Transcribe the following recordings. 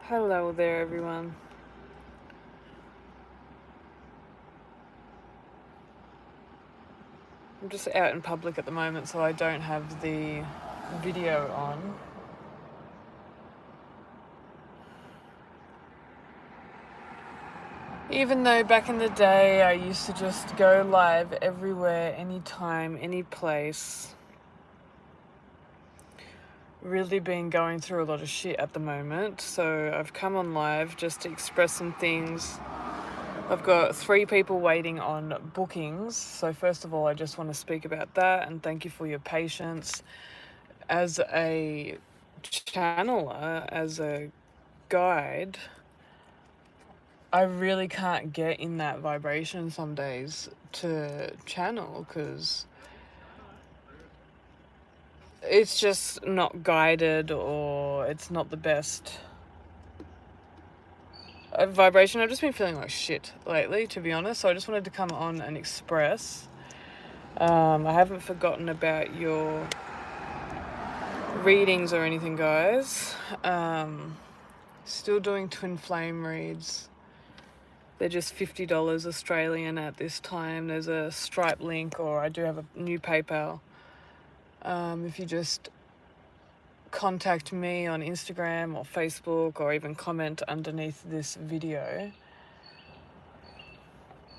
Hello there, everyone. I'm just out in public at the moment, so I don't have the video on. Even though back in the day I used to just go live everywhere, anytime, any place. Really been going through a lot of shit at the moment, so I've come on live just to express some things. I've got 3 people waiting on bookings, so first of all I just want to speak about that and thank you for your patience. As a channeler, as a guide, I really can't get in that vibration some days to channel because it's just not guided or it's not the best vibration. I've just been feeling like shit lately, to be honest, so I just wanted to come on and express. I haven't forgotten about your readings or anything, guys. Still doing twin flame reads. They're just $50 Australian at this time. There's a Stripe link, or I do have a new PayPal. If you just contact me on Instagram or Facebook or even comment underneath this video.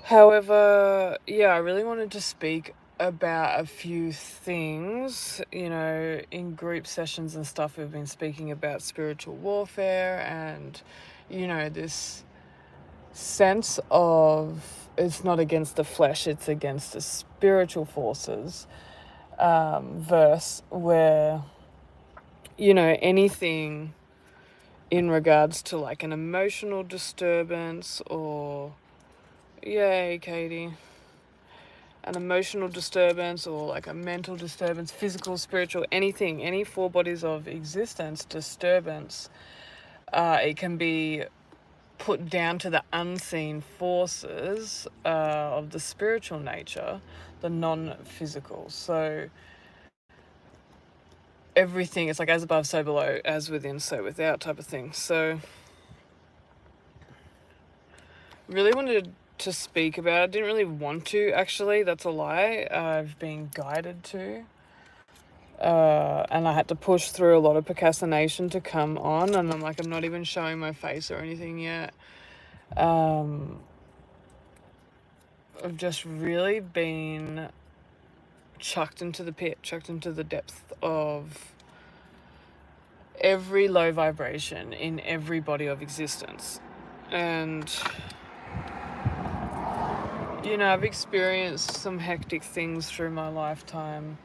However, yeah, I really wanted to speak about a few things. In group sessions and stuff, we've been speaking about spiritual warfare and, this sense of it's not against the flesh, it's against the spiritual forces verse where, anything in regards to like an emotional disturbance or, yay, Katie, an emotional disturbance or like a mental disturbance, physical, spiritual, anything, any 4 bodies of existence disturbance, it can be put down to the unseen forces of the spiritual nature, the non-physical. So everything is like as above, so below, as within, so without type of thing. So really wanted to speak about it. Didn't really want to, actually. That's a lie. I've been guided to. And I had to push through a lot of procrastination to come on. And I'm not even showing my face or anything yet. I've just really been chucked into the pit, chucked into the depth of every low vibration in every body of existence. And, I've experienced some hectic things through my lifetime.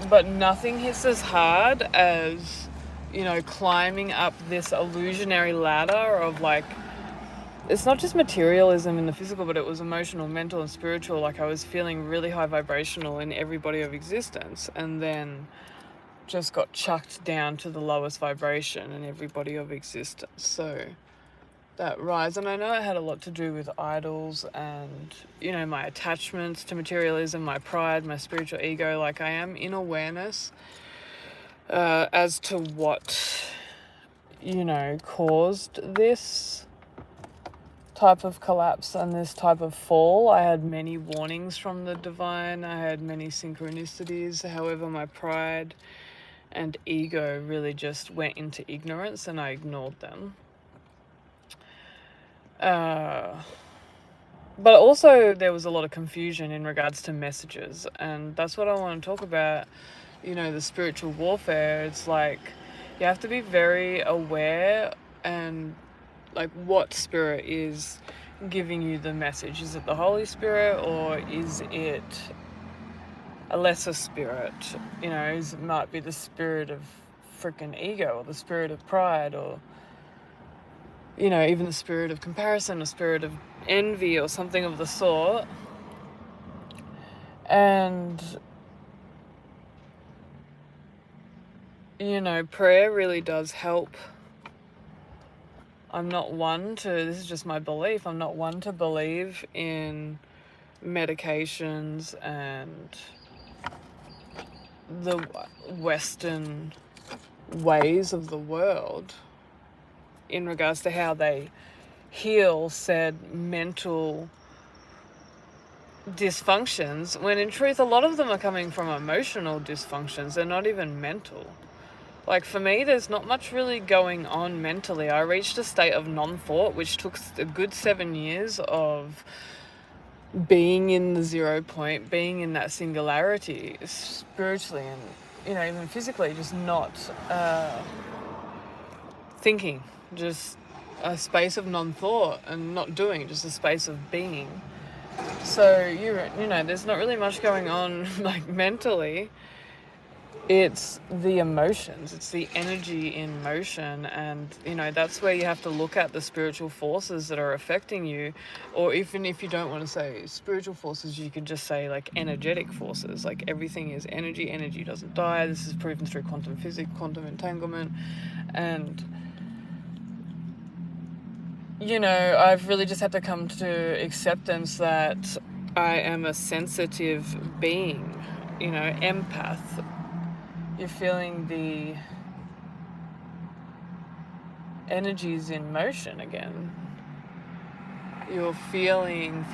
But nothing hits as hard as, climbing up this illusionary ladder of like, it's not just materialism in the physical, but it was emotional, mental, and spiritual. Like I was feeling really high vibrational in every body of existence, and then just got chucked down to the lowest vibration in every body of existence. So that rise, and I know it had a lot to do with idols and, my attachments to materialism, my pride, my spiritual ego. Like I am in awareness as to what, caused this type of collapse and this type of fall. I had many warnings from the divine. I had many synchronicities. However, my pride and ego really just went into ignorance and I ignored them. But also there was a lot of confusion in regards to messages, and that's what I want to talk about. The spiritual warfare. It's like you have to be very aware and like what spirit is giving you the message. Is it the Holy Spirit or is it a lesser spirit? It might be the spirit of freaking ego or the spirit of pride or, even the spirit of comparison, a spirit of envy or something of the sort. And, prayer really does help. This is just my belief, I'm not one to believe in medications and the Western ways of the world in regards to how they heal said mental dysfunctions, when in truth a lot of them are coming from emotional dysfunctions. They're not even mental. Like for me, there's not much really going on mentally. I reached a state of non-thought, which took a good 7 years of being in the 0 point, being in that singularity spiritually and, even physically, just not thinking, just a space of non-thought and not doing, just a space of being. So, there's not really much going on like mentally. It's the emotions, it's the energy in motion, and that's where you have to look at the spiritual forces that are affecting you. Or even if you don't want to say spiritual forces, you could just say like energetic forces. Like everything is energy doesn't die. This is proven through quantum physics, quantum entanglement. And I've really just had to come to acceptance that I am a sensitive being, empath. You're feeling the energies in motion again. You're feeling.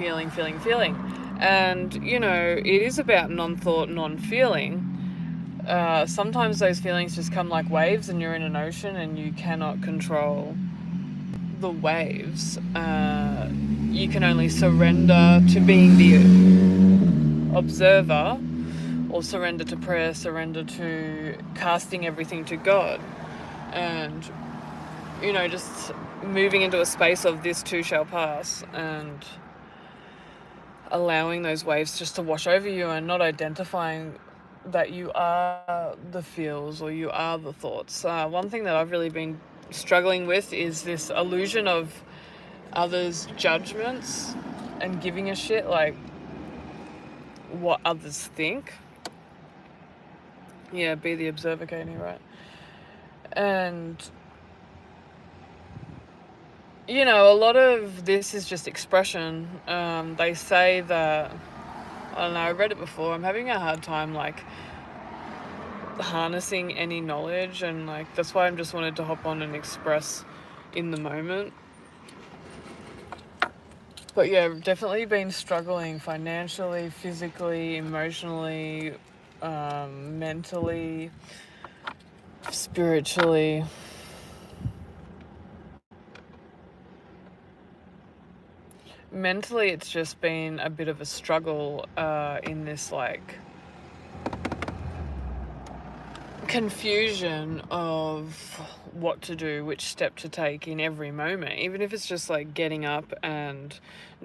And, it is about non-thought, non-feeling. Sometimes those feelings just come like waves and you're in an ocean and you cannot control the waves. You can only surrender to being the observer, or surrender to prayer, surrender to casting everything to God, and just moving into a space of this too shall pass, and allowing those waves just to wash over you, and not identifying that you are the feels or you are the thoughts. One thing that I've really been struggling with is this illusion of others' judgments and giving a shit like what others think. Yeah, be the observer, Katie, right? And a lot of this is just expression. They say that, I don't know, I read it before, I'm having a hard time like harnessing any knowledge, and like that's why I'm just wanted to hop on and express in the moment. But yeah, definitely been struggling financially, physically, emotionally, mentally, spiritually. Mentally, it's just been a bit of a struggle in this like confusion of what to do, which step to take in every moment, even if it's just like getting up and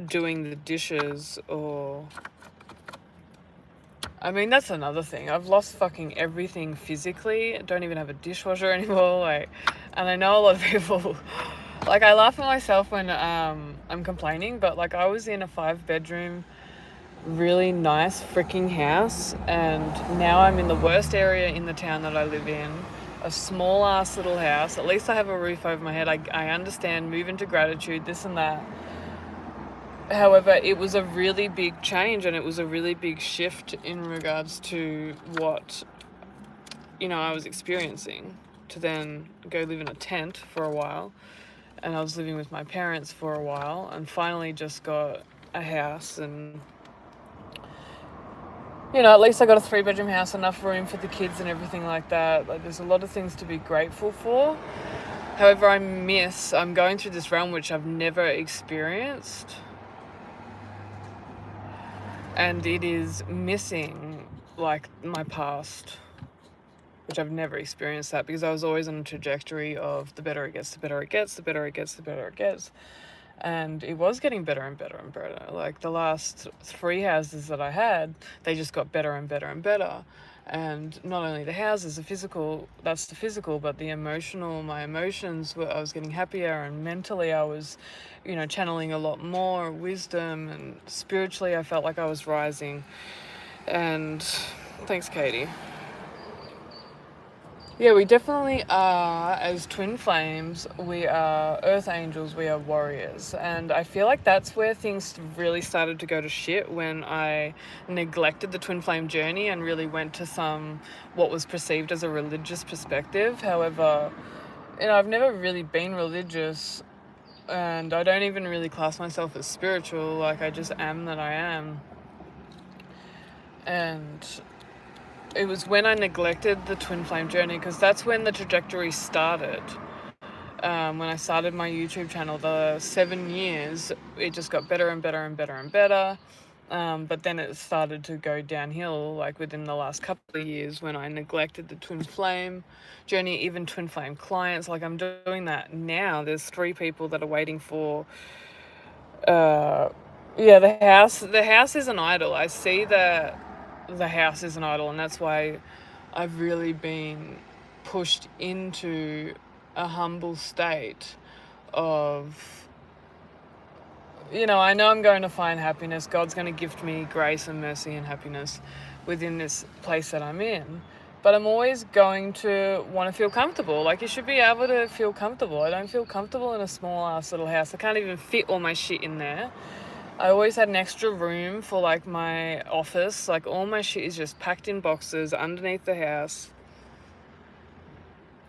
doing the dishes. Or I mean, that's another thing. I've lost fucking everything physically. I don't even have a dishwasher anymore. And I know a lot of people, like, I laugh at myself when I'm complaining, but like I was in a 5-bedroom, really nice freaking house, and now I'm in the worst area in the town that I live in. A small ass little house. At least I have a roof over my head. I understand, move into gratitude, this and that. However, it was a really big change, and it was a really big shift in regards to what, I was experiencing, to then go live in a tent for a while. And I was living with my parents for a while, and finally just got a house. And at least I got a 3-bedroom house, enough room for the kids and everything like that. Like, there's a lot of things to be grateful for. However, I'm going through this realm which I've never experienced. And it is missing, like, my past, which I've never experienced that, because I was always on a trajectory of the better it gets, the better it gets, the better it gets, the better it gets. And it was getting better and better and better. Like the last 3 houses that I had, they just got better and better and better. And not only the houses, that's the physical, but the emotional, my emotions I was getting happier, and mentally I was, channeling a lot more wisdom, and spiritually I felt like I was rising. And thanks, Katie. Yeah, we definitely are. As twin flames, we are earth angels, we are warriors. And I feel like that's where things really started to go to shit, when I neglected the twin flame journey and really went to what was perceived as a religious perspective. However, I've never really been religious, and I don't even really class myself as spiritual. Like, I just am that I am. And it was when I neglected the twin flame journey, because that's when the trajectory started. When I started my YouTube channel, the 7 years, it just got better and better and better and better. But then it started to go downhill, like within the last couple of years, when I neglected the twin flame journey, even twin flame clients. Like, I'm doing that now. There's 3 people that are waiting for. Yeah, the house. The house is an idol. I see that the house is an idol, and that's why I've really been pushed into a humble state of, I know I'm going to find happiness. God's going to gift me grace and mercy and happiness within this place that I'm in. But I'm always going to want to feel comfortable. Like, you should be able to feel comfortable. I don't feel comfortable in a small ass little house. I can't even fit all my shit in there. I always had an extra room for like my office. Like, all my shit is just packed in boxes underneath the house.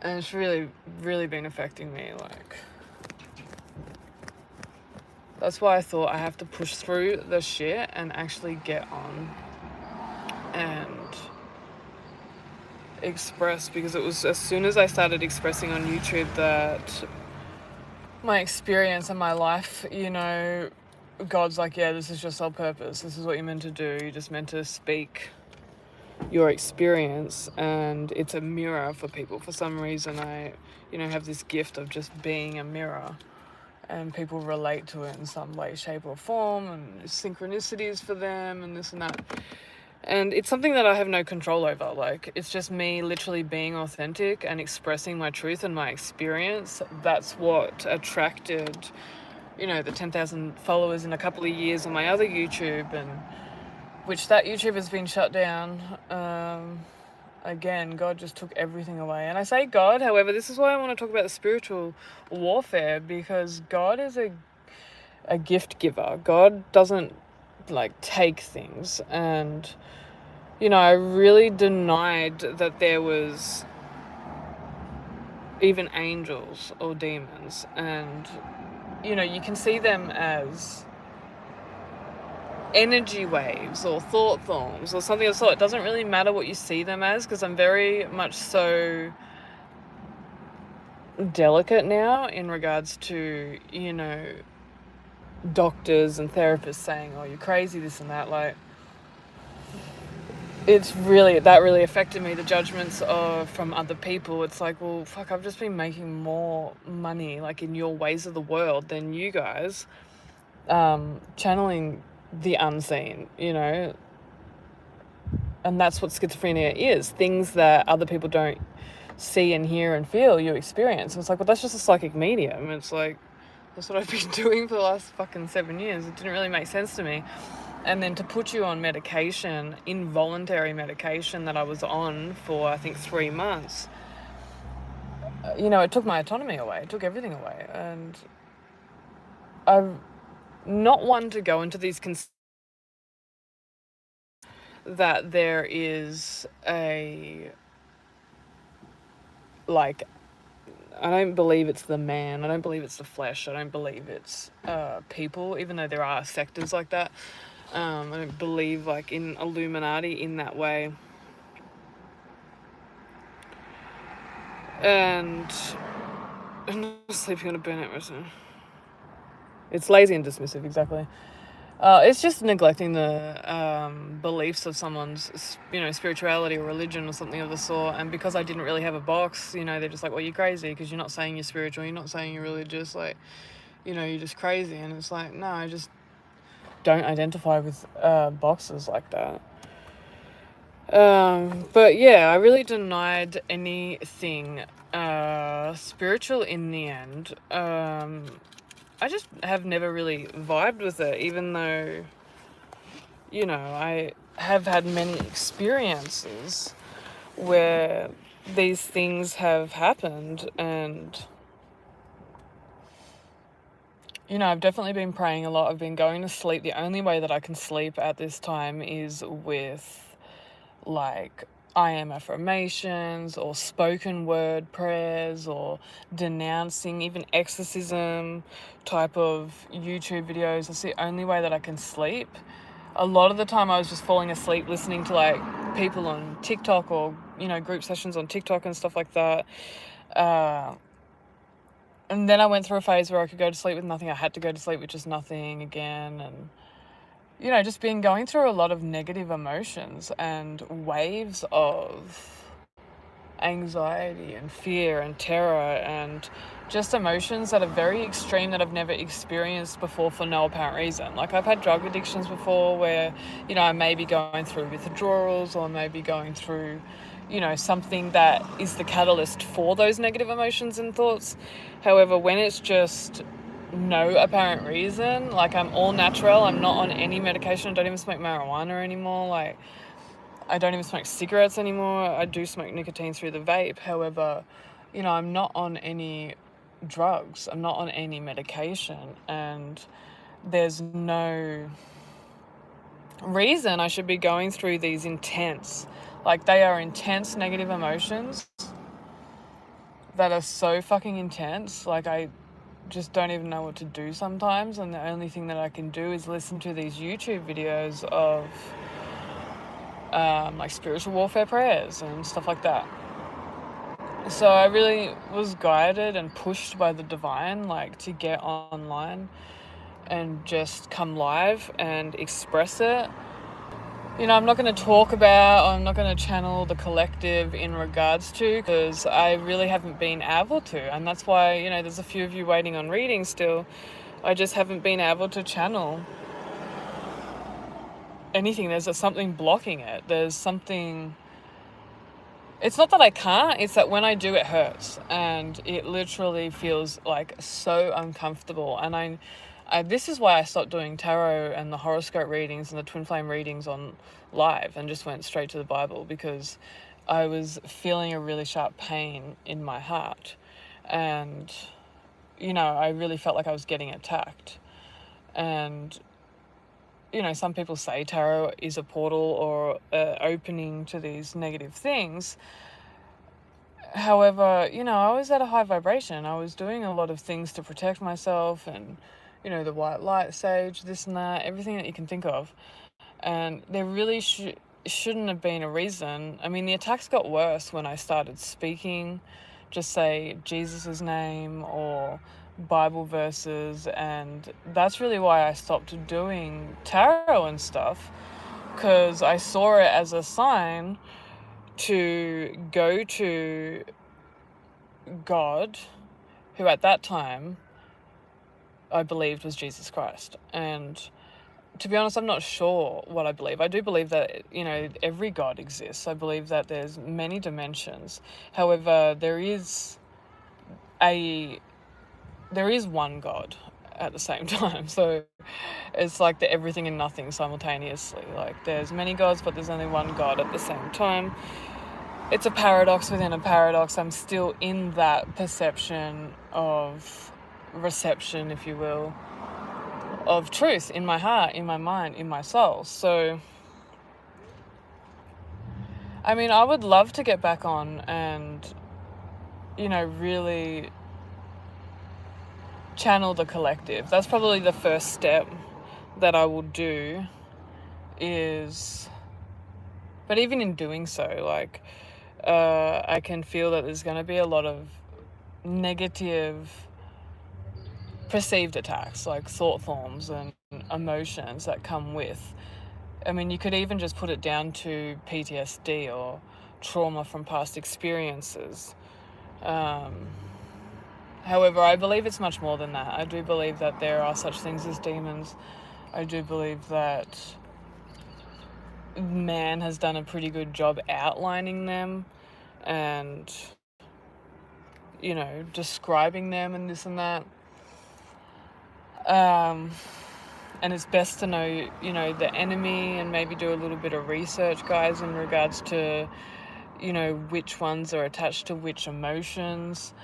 And it's really, really been affecting me. Like, that's why I thought I have to push through the shit and actually get on and express, because it was as soon as I started expressing on YouTube that my experience and my life, God's like, yeah, this is your sole purpose. This is what you're meant to do. You're just meant to speak your experience, and it's a mirror for people. For some reason, I, have this gift of just being a mirror, and people relate to it in some way, shape, or form, and synchronicities for them, and this and that. And it's something that I have no control over. Like, it's just me literally being authentic and expressing my truth and my experience. That's what attracted, the 10,000 followers in a couple of years on my other YouTube, and which that YouTube has been shut down. Again, God just took everything away. And I say God, however, this is why I want to talk about the spiritual warfare, because God is a gift giver. God doesn't take things. And, I really denied that there was even angels or demons. And, you can see them as energy waves or thought forms or something of the sort. It doesn't really matter what you see them as, because I'm very much so delicate now in regards to, doctors and therapists saying, oh, you're crazy, this and that. Like, that really affected me, the judgments from other people. It's like, well, fuck, I've just been making more money, like, in your ways of the world than you guys, channeling the unseen, and that's what schizophrenia is. Things that other people don't see and hear and feel, you experience. And it's like, well, that's just a psychic medium. It's like, that's what I've been doing for the last fucking 7 years. It didn't really make sense to me. And then to put you on medication, involuntary medication that I was on for, I think, 3 months, it took my autonomy away. It took everything away. And I'm not one to go into these that there is I don't believe it's the man. I don't believe it's the flesh. I don't believe it's people, even though there are sectors like that. I don't believe in Illuminati in that way. And I'm not sleeping on a burnout person. It's lazy and dismissive, exactly. It's just neglecting the beliefs of someone's, spirituality or religion or something of the sort. And because I didn't really have a box, they're just like, well, you're crazy because you're not saying you're spiritual, you're not saying you're religious, you're just crazy. And it's like, no, I just don't identify with boxes like that. But yeah, I really denied anything spiritual in the end. I just have never really vibed with it, even though, I have had many experiences where these things have happened. And, you know, I've definitely been praying a lot. I've been going to sleep. The only way that I can sleep at this time is with, like, I am affirmations or spoken word prayers or denouncing, even exorcism type of YouTube videos. That's the only way that I can sleep. A lot of the time I was just falling asleep listening to, like, people on TikTok or, you know, group sessions on TikTok and stuff like that. And then I went through a phase where I could go to sleep with nothing. I had to go to sleep with just nothing again. And, you know, just been going through a lot of negative emotions and waves of anxiety and fear and terror and just emotions that are very extreme that I've never experienced before for no apparent reason. Like, I've had drug addictions before where, you know, I may be going through withdrawals or maybe going through, you know, something that is the catalyst for those negative emotions and thoughts. However, when it's just no apparent reason, like, I'm all natural, I'm not on any medication, I don't even smoke marijuana anymore, like, I don't even smoke cigarettes anymore. I do smoke nicotine through the vape. However, you know, I'm not on any drugs. I'm not on any medication. And there's no reason I should be going through these intense, like, they are intense negative emotions that are so fucking intense. Like, I just don't even know what to do sometimes. And the only thing that I can do is listen to these YouTube videos of like spiritual warfare prayers and stuff like that. So I really was guided and pushed by the divine, like, to get online and just come live and express it. You know, I'm not going to talk about, I'm not going to channel the collective in regards to, because I really haven't been able to. And that's why, you know, there's a few of you waiting on readings still. I just haven't been able to channel anything. There's something blocking it. There's something. It's not that I can't, it's that when I do, it hurts. And it literally feels, like, so uncomfortable. And this is why I stopped doing tarot and the horoscope readings and the twin flame readings on live and just went straight to the Bible, because I was feeling a really sharp pain in my heart. And, you know, I really felt like I was getting attacked. And, you know, some people say tarot is a portal or opening to these negative things. However, you know, I was at a high vibration. I was doing a lot of things to protect myself and, you know, the white light sage, this and that, everything that you can think of. And there really shouldn't have been a reason. I mean, the attacks got worse when I started speaking, just say Jesus's name or Bible verses. And that's really why I stopped doing tarot and stuff, because I saw it as a sign to go to God, who at that time I believed was Jesus Christ. And to be honest, I'm not sure what I believe. I do believe that, you know, every God exists. I believe that there's many dimensions. However, there is one God at the same time. So it's like the everything and nothing simultaneously. Like, there's many gods, but there's only one God at the same time. It's a paradox within a paradox. I'm still in that perception of reception, if you will, of truth in my heart, in my mind, in my soul. So, I mean, I would love to get back on and, you know, really channel the collective. That's probably the first step that I will do is, but even in doing so, like, I can feel that there's going to be a lot of negative perceived attacks, like thought forms and emotions that come with. I mean, you could even just put it down to PTSD or trauma from past experiences. However, I believe it's much more than that. I do believe that there are such things as demons. I do believe that man has done a pretty good job outlining them and, you know, describing them and this and that. And it's best to know, you know, the enemy and maybe do a little bit of research, guys, in regards to which ones are attached to which emotions.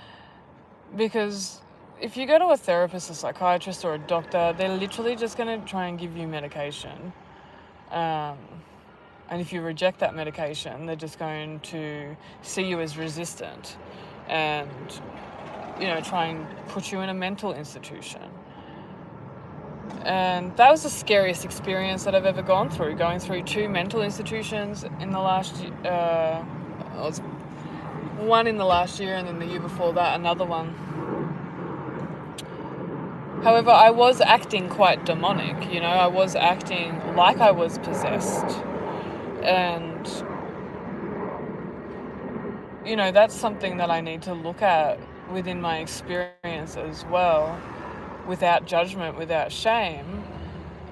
Because if you go to a therapist, a psychiatrist, or a doctor, they're literally just going to try and give you medication. And if you reject that medication, they're just going to see you as resistant and, try and put you in a mental institution. And that was the scariest experience that I've ever gone through, going through 2 mental institutions in the last year. It was one in the last year, and then the year before that, another one. However, I was acting quite demonic, I was acting like I was possessed. And, that's something that I need to look at within my experience as well, without judgment, without shame,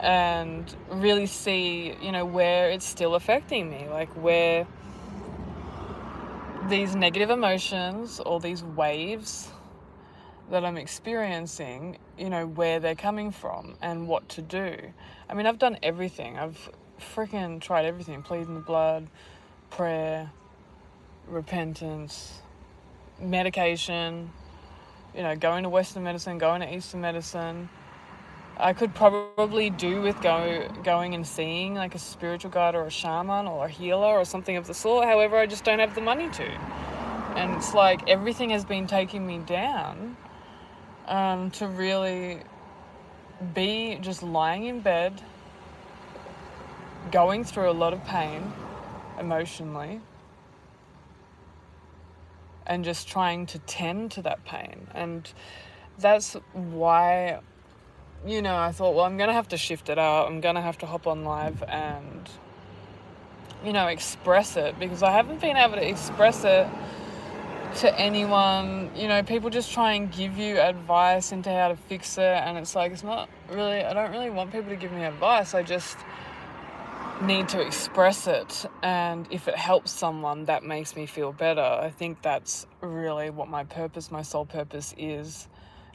and really see, where it's still affecting me, like where these negative emotions or these waves that I'm experiencing, where they're coming from and what to do. I mean, I've done everything. I've freaking tried everything. Pleading the blood, prayer, repentance, medication, going to Western medicine, going to Eastern medicine. I could probably do with going and seeing like a spiritual guide or a shaman or a healer or something of the sort. However, I just don't have the money to. And it's like everything has been taking me down. To really be just lying in bed, going through a lot of pain emotionally, and just trying to tend to that pain. And that's why, I thought, well, I'm going to have to shift it out. I'm going to have to hop on live and, express it, because I haven't been able to express it to anyone. People just try and give you advice into how to fix it, and it's like, it's not really, I don't really want people to give me advice. I just need to express it, and if it helps someone, that makes me feel better. I think that's really what my sole purpose is,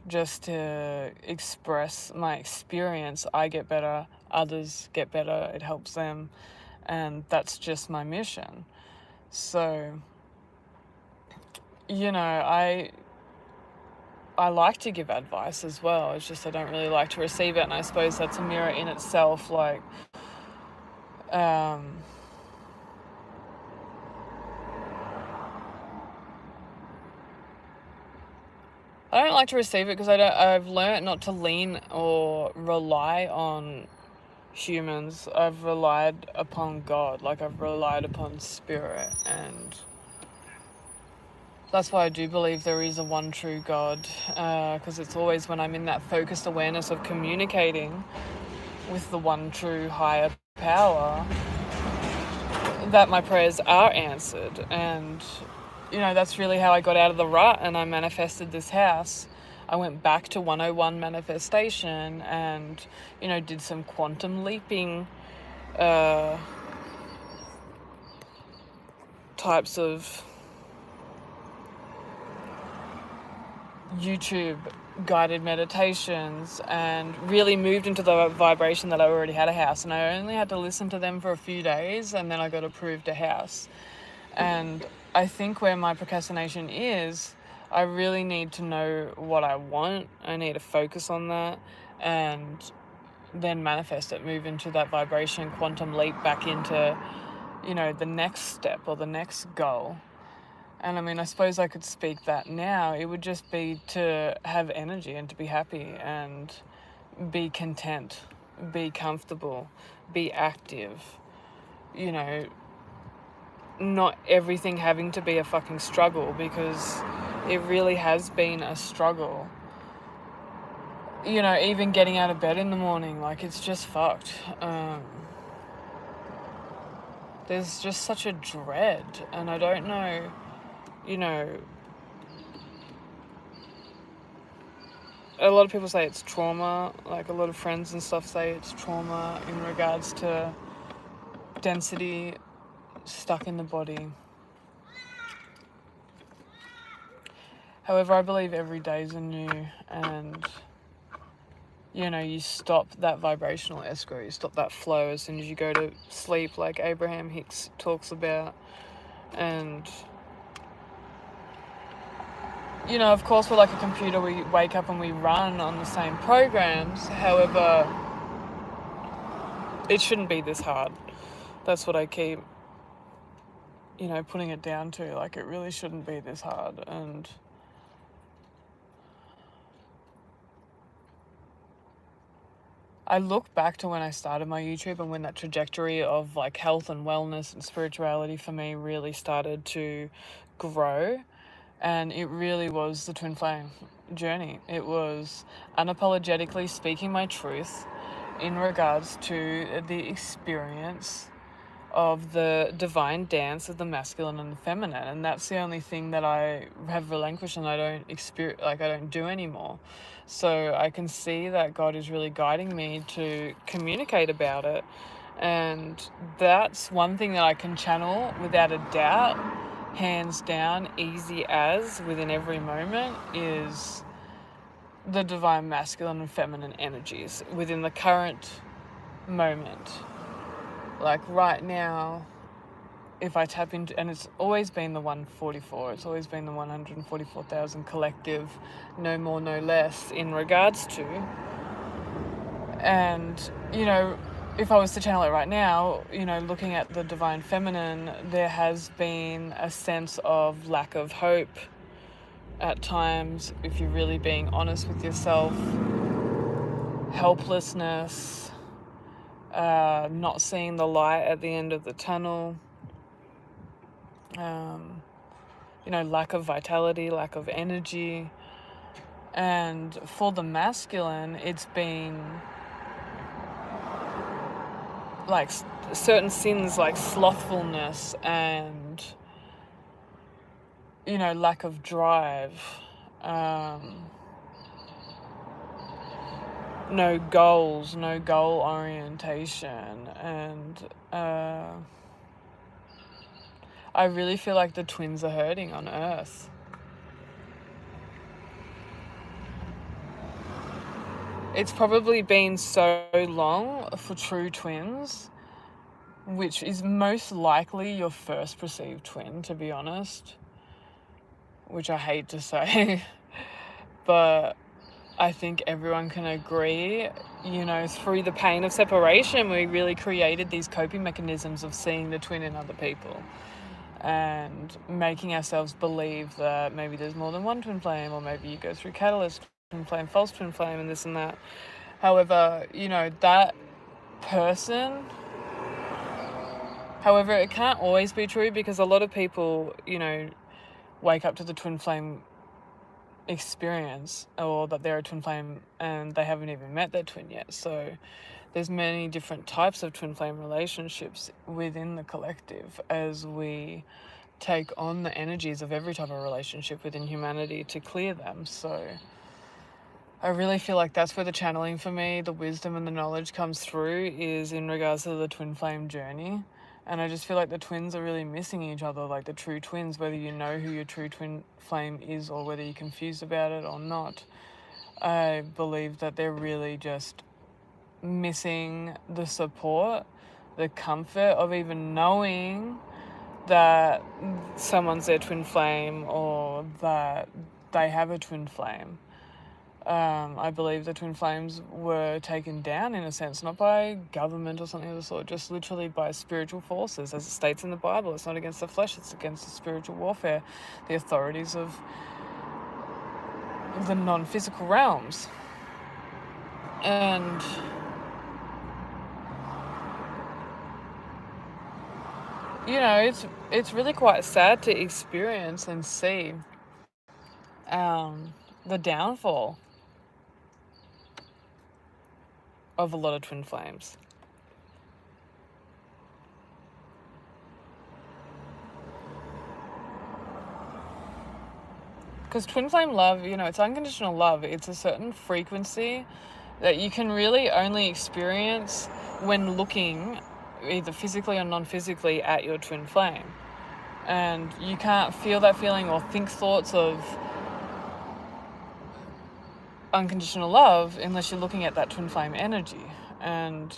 just to express my experience. I get better, others get better, it helps them, and that's just my mission. So I like to give advice as well. It's just I don't really like to receive it, and I suppose that's a mirror in itself. Like, I don't like to receive it because I've learned not to lean or rely on humans. I've relied upon God. Like, I've relied upon spirit, and that's why I do believe there is a one true God, because it's always when I'm in that focused awareness of communicating with the one true higher power that my prayers are answered. And, that's really how I got out of the rut and I manifested this house. I went back to 101 manifestation and, did some quantum leaping types of YouTube guided meditations, and really moved into the vibration that I already had a house, and I only had to listen to them for a few days, and then I got approved a house. And I think where my procrastination is, I really need to know what I want. I need to focus on that and then manifest it, move into that vibration, quantum leap back into, the next step or the next goal. And I mean, I suppose I could speak that now. It would just be to have energy and to be happy and be content, be comfortable, be active. Not everything having to be a fucking struggle, because it really has been a struggle. Even getting out of bed in the morning, like, it's just fucked. There's just such a dread, and I don't know, a lot of people say it's trauma, like a lot of friends and stuff say it's trauma in regards to density stuck in the body. However, I believe every day is anew, and, you stop that vibrational escrow, you stop that flow as soon as you go to sleep, like Abraham Hicks talks about. And, you know, of course, we're like a computer. We wake up and we run on the same programs. However, it shouldn't be this hard. That's what I keep, you know, putting it down to. Like, it really shouldn't be this hard. And I look back to when I started my YouTube and when that trajectory of like health and wellness and spirituality for me really started to grow. And it really was the twin flame journey. It was unapologetically speaking my truth in regards to the experience of the divine dance of the masculine and the feminine. And that's the only thing that I have relinquished and I don't do anymore. So I can see that God is really guiding me to communicate about it. And that's one thing that I can channel without a doubt, hands down, easy as, within every moment, is the divine masculine and feminine energies within the current moment. Like right now, if I tap into, and it's always been the 144, it's always been the 144,000 collective, no more, no less, in regards to. And, you know, if I was to channel it right now, you know, looking at the divine feminine, there has been a sense of lack of hope at times, if you're really being honest with yourself, helplessness, not seeing the light at the end of the tunnel, you know, lack of vitality, lack of energy. And for the masculine, it's been like certain sins like slothfulness and, you know, lack of drive, no goals, no goal orientation. And I really feel like the twins are hurting on Earth. It's probably been so long for true twins, which is most likely your first perceived twin, to be honest, which I hate to say, but I think everyone can agree, you know, through the pain of separation, we really created these coping mechanisms of seeing the twin in other people and making ourselves believe that maybe there's more than one twin flame, or maybe you go through catalyst twin flame, false twin flame, and this and that. However, you know, that person, however, it can't always be true, because a lot of people, you know, wake up to the twin flame experience, or that they're a twin flame and they haven't even met their twin yet. So there's many different types of twin flame relationships within the collective as we take on the energies of every type of relationship within humanity to clear them. So I really feel like that's where the channeling for me, the wisdom and the knowledge comes through, is in regards to the twin flame journey. And I just feel like the twins are really missing each other, like the true twins, whether you know who your true twin flame is or whether you're confused about it or not. I believe that they're really just missing the support, the comfort of even knowing that someone's their twin flame or that they have a twin flame. I believe the twin flames were taken down, in a sense, not by government or something of the sort, just literally by spiritual forces, as it states in the Bible. It's not against the flesh, it's against the spiritual warfare, the authorities of the non-physical realms. And you know, it's really quite sad to experience and see the downfall of a lot of twin flames. Because twin flame love, you know, it's unconditional love. It's a certain frequency that you can really only experience when looking, either physically or non-physically, at your twin flame. And you can't feel that feeling or think thoughts of unconditional love unless you're looking at that twin flame energy. And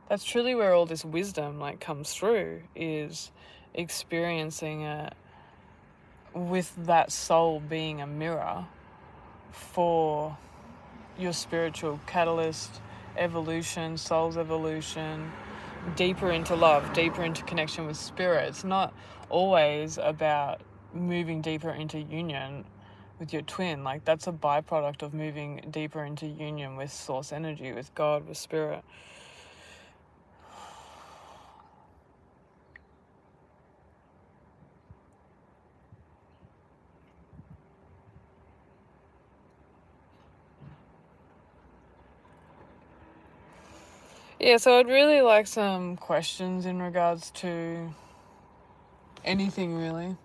that's truly where all this wisdom like comes through, is experiencing it with that soul being a mirror for your spiritual catalyst, evolution, soul's evolution, deeper into love, deeper into connection with spirit. It's not always about moving deeper into union with your twin. Like, that's a byproduct of moving deeper into union with source energy, with God, with spirit. Yeah, so I'd really like some questions in regards to anything, really,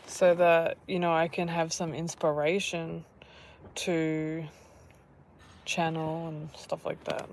so that, you know, I can have some inspiration to channel and stuff like that.